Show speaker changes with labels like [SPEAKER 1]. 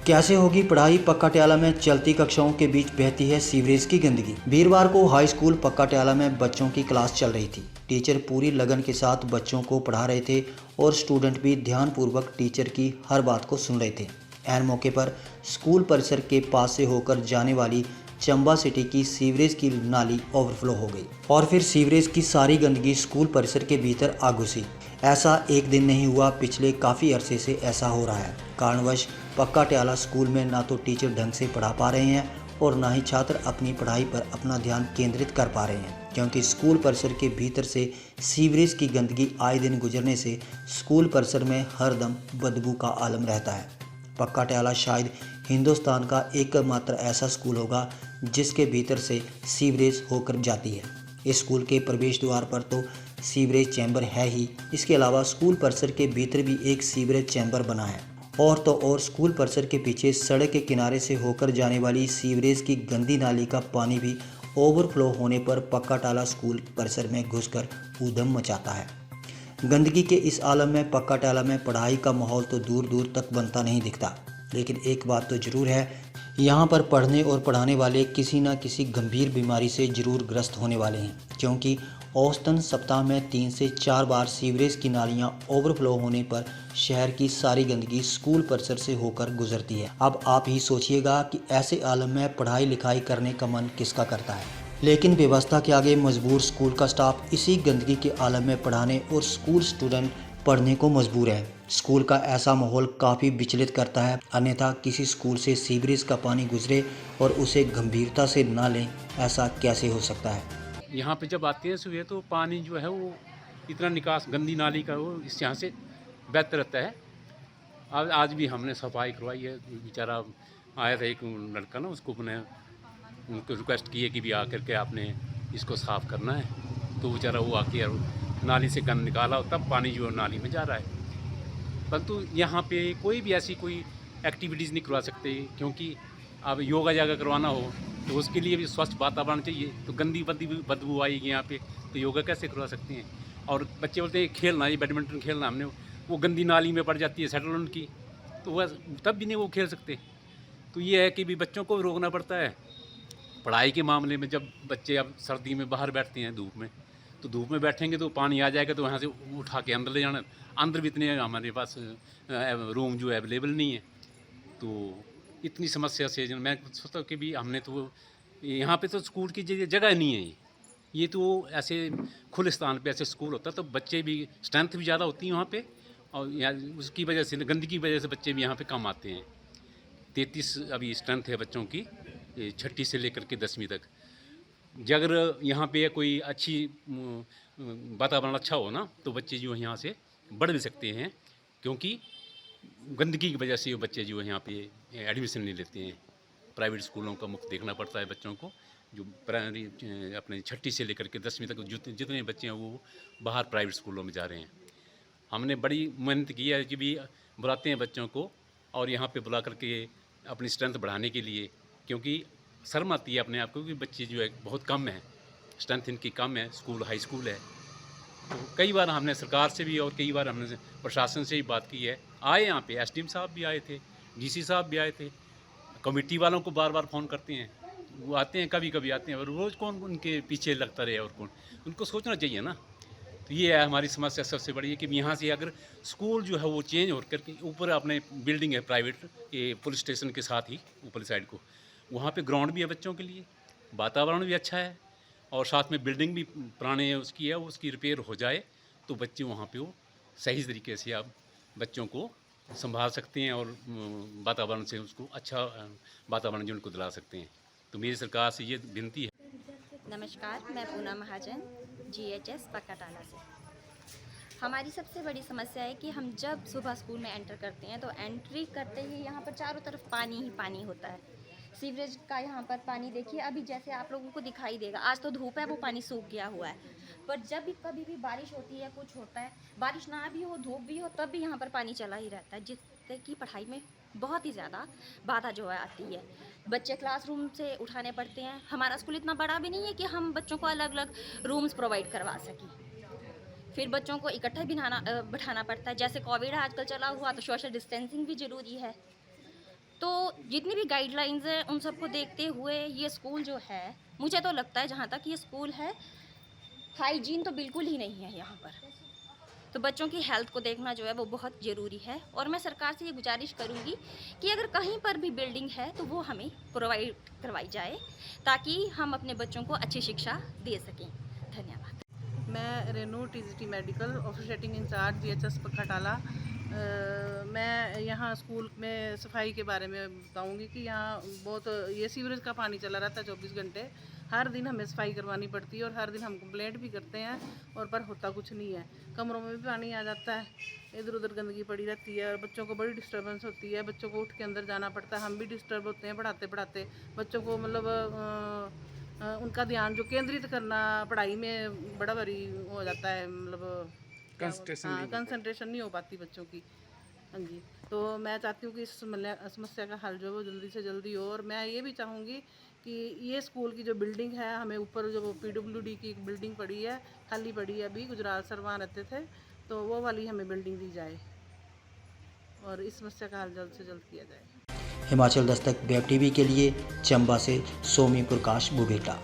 [SPEAKER 1] कैसे होगी पढ़ाई? पक्का ट्याला में चलती कक्षाओं के बीच बहती है सीवरेज की गंदगी। वीरवार को हाई स्कूल पक्का ट्याला में बच्चों की क्लास चल रही थी। टीचर पूरी लगन के साथ बच्चों को पढ़ा रहे थे और स्टूडेंट भी ध्यानपूर्वक टीचर की हर बात को सुन रहे थे। ऐन मौके पर स्कूल परिसर के पास से होकर जाने वाली चंबा सिटी की सीवरेज की नाली ओवरफ्लो हो गई और फिर सीवरेज की सारी गंदगी स्कूल परिसर के भीतर आ घुसी। ऐसा एक दिन नहीं हुआ, पिछले काफ़ी अरसे से ऐसा हो रहा है। कारणवश पक्का ट्याला स्कूल में ना तो टीचर ढंग से पढ़ा पा रहे हैं और ना ही छात्र अपनी पढ़ाई पर अपना ध्यान केंद्रित कर पा रहे हैं, क्योंकि स्कूल परिसर के भीतर से सीवरेज की गंदगी आए दिन गुजरने से स्कूल परिसर में हरदम बदबू का आलम रहता है। पक्का ट्याला शायद हिंदुस्तान का एकमात्र ऐसा स्कूल होगा जिसके भीतर से सीवरेज होकर जाती है। इस स्कूल के प्रवेश द्वार पर तो सीवरेज चैम्बर है ही, इसके अलावा स्कूल परिसर के भीतर भी एक सीवरेज चैम्बर बना है। और तो और स्कूल परिसर के पीछे सड़क के किनारे से होकर जाने वाली सीवरेज की गंदी नाली का पानी भी ओवरफ्लो होने पर पक्का ट्याला स्कूल परिसर में घुसकर ऊधम मचाता है। गंदगी के इस आलम में पक्का ट्याला में पढ़ाई का माहौल तो दूर दूर तक बनता नहीं दिखता। लेकिन एक बात तो ज़रूर है, यहाँ पर पढ़ने और पढ़ाने वाले किसी न किसी गंभीर बीमारी से ज़रूर ग्रस्त होने वाले हैं, क्योंकि औसतन सप्ताह में 3 से 4 बार सीवरेज की नालियाँ ओवरफ्लो होने पर शहर की सारी गंदगी स्कूल परिसर से होकर गुजरती है। अब आप ही सोचिएगा कि ऐसे आलम में पढ़ाई लिखाई करने का मन किसका करता है। लेकिन व्यवस्था के आगे मजबूर स्कूल का स्टाफ इसी गंदगी के आलम में पढ़ाने और स्कूल स्टूडेंट पढ़ने को मजबूर है। स्कूल का ऐसा माहौल काफ़ी विचलित करता है, अन्यथा किसी स्कूल से सीवरेज का पानी गुजरे और उसे गंभीरता से ना लें, ऐसा कैसे हो सकता है।
[SPEAKER 2] यहाँ पे जब आते हैं सुबह तो पानी जो है वो इतना निकास गंदी नाली का वो इस यहाँ से बहता रहता है। आज भी हमने सफाई करवाई है। बेचारा आया था एक लड़का ना, उसको मैंने उनको रिक्वेस्ट की है कि भी आकर के आपने इसको साफ़ करना है, तो बेचारा वो आके और नाली से गंद निकाला और तब पानी जो नाली में जा रहा है। परंतु यहाँ पे कोई भी ऐसी कोई एक्टिविटीज़ नहीं करवा सकते, क्योंकि अब योगा जागा करवाना हो तो उसके लिए भी स्वच्छ वातावरण चाहिए। तो गंदी बदबू आएगी यहाँ पे, तो योगा कैसे करवा सकते हैं। और बच्चे बोलते हैं खेलना, ये बैडमिंटन खेलना, हमने वो गंदी नाली में पड़ जाती है सेटल उनकी, तो वह तब भी नहीं वो खेल सकते। तो ये है कि भी बच्चों को भी रोकना पड़ता है। पढ़ाई के मामले में जब बच्चे अब सर्दी में बाहर बैठते हैं धूप में, तो धूप में बैठेंगे तो पानी आ जाएगा, तो वहाँ से उठा के अंदर ले जाना। अंदर भी इतने हमारे पास रूम जो अवेलेबल नहीं है, तो इतनी समस्या से मैं सोचता हूँ कि भी हमने तो यहाँ पे तो स्कूल की जगह नहीं है। ये तो ऐसे खुले स्थान पे ऐसे स्कूल होता तो बच्चे भी स्ट्रेंथ भी ज़्यादा होती है वहाँ पे, और यहाँ उसकी वजह से गंदगी की वजह से बच्चे भी यहाँ पे कम आते हैं। 33 अभी स्ट्रेंथ है बच्चों की, 6ठी से लेकर के 10वीं तक। अगर यहाँ पे कोई अच्छी वातावरण अच्छा हो ना, तो बच्चे जो यहाँ से बढ़ भी सकते हैं, क्योंकि गंदगी की वजह से वो बच्चे जो यहाँ पे एडमिशन नहीं लेते हैं। प्राइवेट स्कूलों का मुफ्त देखना पड़ता है बच्चों को। जो प्राइमरी अपने 6ठी से लेकर के 10वीं तक जितने बच्चे हैं वो बाहर प्राइवेट स्कूलों में जा रहे हैं। हमने बड़ी मेहनत की है कि भी बुलाते हैं बच्चों को, और यहाँ पे बुला करके अपनी स्ट्रेंथ बढ़ाने के लिए, क्योंकि शर्म आती है अपने आप को कि बच्चे जो है बहुत कम है, स्ट्रेंथ इनकी कम है, स्कूल हाई स्कूल है। तो कई बार हमने सरकार से भी और कई बार हमने प्रशासन से भी बात की है। आए यहाँ पे एसडीएम साहब भी आए थे, डीसी साहब भी आए थे। कमेटी वालों को बार बार फ़ोन करते हैं, वो आते हैं, कभी कभी आते हैं, और रोज़ कौन उनके पीछे लगता रहे, और कौन, उनको सोचना चाहिए ना। तो ये है हमारी समस्या सबसे बड़ी है कि यहाँ से अगर स्कूल जो है वो चेंज हो करके ऊपर अपने बिल्डिंग है प्राइवेट, ये पुलिस स्टेशन के साथ ही ऊपर साइड को, वहाँ पे ग्राउंड भी है बच्चों के लिए, वातावरण भी अच्छा है, और साथ में बिल्डिंग भी पुराने उसकी है, उसकी रिपेयर हो जाए तो बच्चे वहाँ पे वो सही तरीके से आप बच्चों को संभाल सकते हैं और वातावरण से उसको अच्छा वातावरण जो उनको दिला सकते हैं। तो मेरी सरकार से ये विनती है।
[SPEAKER 3] नमस्कार, मैं पूनम महाजन, जीएचएस पक्का ट्याला से। हमारी सबसे बड़ी समस्या है कि हम जब सुबह स्कूल में एंटर करते हैं तो एंट्री करते ही यहाँ पर चारों तरफ पानी ही पानी होता है। सीवरेज का यहाँ पर पानी देखिए, अभी जैसे आप लोगों को दिखाई देगा, आज तो धूप है, वो पानी सूख गया हुआ है। पर जब भी कभी भी बारिश होती है, कुछ होता है, बारिश ना भी हो, धूप भी हो, तब भी यहाँ पर पानी चला ही रहता है, जिससे कि पढ़ाई में बहुत ही ज़्यादा बाधा जो है आती है। बच्चे क्लासरूम से उठाने पड़ते हैं। हमारा स्कूल इतना बड़ा भी नहीं है कि हम बच्चों को अलग अलग रूम्स प्रोवाइड करवा सकें। फिर बच्चों को इकट्ठा बिठाना पड़ता है। जैसे कोविड आजकल चला हुआ, तो सोशल डिस्टेंसिंग भी ज़रूरी है। तो जितनी भी गाइडलाइंस हैं उन सबको देखते हुए ये स्कूल जो है, मुझे तो लगता है जहाँ तक ये स्कूल है, हाइजीन तो बिल्कुल ही नहीं है यहाँ पर। तो बच्चों की हेल्थ को देखना जो है वो बहुत ज़रूरी है, और मैं सरकार से ये गुजारिश करूँगी कि अगर कहीं पर भी बिल्डिंग है तो वो हमें प्रोवाइड करवाई जाए, ताकि हम अपने बच्चों को अच्छी शिक्षा दे सकें। धन्यवाद।
[SPEAKER 4] मैं Renu TGT medical officiating incharge GHS Pakkatala. मैं यहाँ स्कूल में सफाई के बारे में बताऊँगी कि यहाँ बहुत ये सीवरेज का पानी चला रहता है 24 घंटे। हर दिन हमें सफाई करवानी पड़ती है और हर दिन हम कंप्लेंट भी करते हैं, और पर होता कुछ नहीं है। कमरों में भी पानी आ जाता है, इधर उधर गंदगी पड़ी रहती है और बच्चों को बड़ी डिस्टर्बेंस होती है। बच्चों को उठ के अंदर जाना पड़ता है, हम भी डिस्टर्ब होते हैं पढ़ाते पढ़ाते। बच्चों को मतलब उनका ध्यान जो केंद्रित करना पढ़ाई में बड़ा भारी हो जाता है, मतलब कंसंट्रेशन नहीं हो पाती बच्चों की। हाँ जी, तो मैं चाहती हूँ कि इस समस्या का हल जो है वो जल्दी से जल्दी हो। और मैं ये भी चाहूँगी कि ये स्कूल की जो बिल्डिंग है, हमें ऊपर जो PWD की एक बिल्डिंग पड़ी है, खाली पड़ी है अभी, गुजरात सर वहाँ रहते थे, तो वो वाली हमें बिल्डिंग दी जाए और इस समस्या का हल जल्द से जल्द किया जाए।
[SPEAKER 1] हिमाचल दस्तक वेब टीवी के लिए चंबा से सोमी प्रकाश बुभेटा।